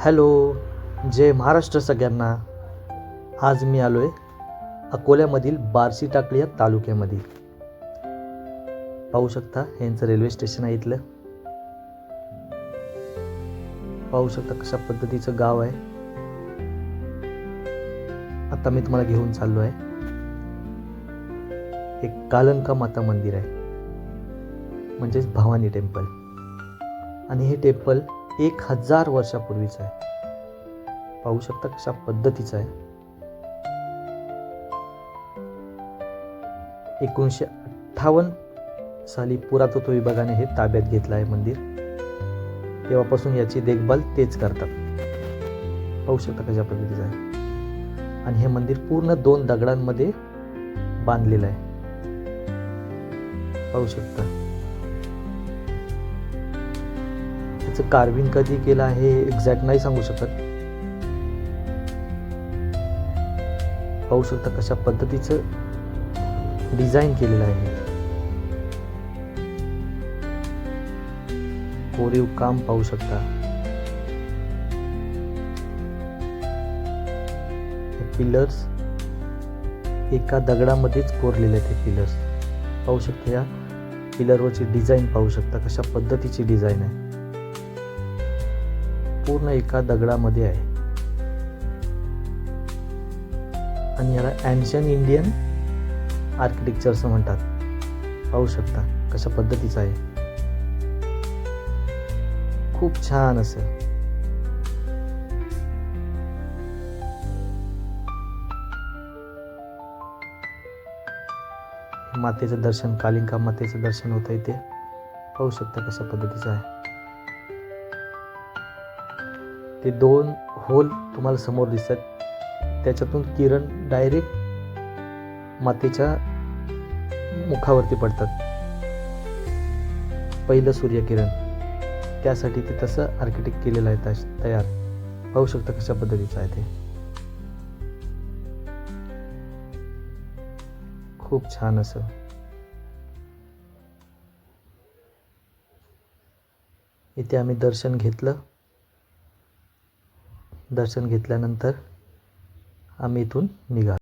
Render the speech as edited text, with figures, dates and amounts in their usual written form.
Hello, जय महाराष्ट्र सगळ्यांना. आज मी आलो आहे अकोल्यामधील बार्शी टाकळी या तालुक्यामध्ये. पाहू शकता यांचं रेल्वे स्टेशन आहे. इथलं पाहू शकता कशा पद्धतीचं गाव आहे. आता मी तुम्हाला घेऊन चाललो आहे. एक कालंका माता मंदिर आहे, म्हणजेच भवानी टेम्पल. आणि हे टेम्पल 1000 वर्षापूर्वीचं आहे. पाहू शकता कशा पद्धतीचं आहे. 1958 साली पुरातत्व विभागाने हे ताब्यात घेतलं आहे मंदिर. तेव्हापासून याची देखभाल तेच करतात. पाहू शकता कशा पद्धतीचं आहे. आणि हे मंदिर पूर्ण 2 दगडांमध्ये बांधलेलं आहे. पाहू शकता त्याचं कार्विंग कधी केलं आहे एक्झॅक्ट नाही सांगू शकत. पाहू शकता कशा पद्धतीचं डिझाईन केलेलं आहे. कोरीव काम पाहू शकता. हे पिलर्स एका दगडामध्येच कोरलेले आहेत. हे पिलर्स पाहू शकता. या पिलरवरची डिझाईन पाहू शकता कशा पद्धतीची डिझाईन आहे. पूर्ण एका दगडामध्ये आहे. आणि याला एन्शियंट इंडियन आर्किटेक्चर असं म्हणतात. पाहू शकता कशा पद्धतीचं आहे. खूप छान असं. मातेचं दर्शन, कालिका मातेचं दर्शन होतं इथे. पाहू शकता कशा पद्धतीचं आहे. ते 2 होल तुम्हाला समोर दिसतात. त्याच्यातून किरण डायरेक्ट मातेच्या मुखावरती पडतात. पहिलं सूर्यकिरण, त्यासाठी ते तसं आर्किटेक्ट केलेलं आहे तयार. पाहू शकता कशा पद्धतीचं आहे ते. खूप छान असं. इथे आम्ही दर्शन घेतलं. दर्शन घेतल्यानंतर आम्ही इथून निघालो.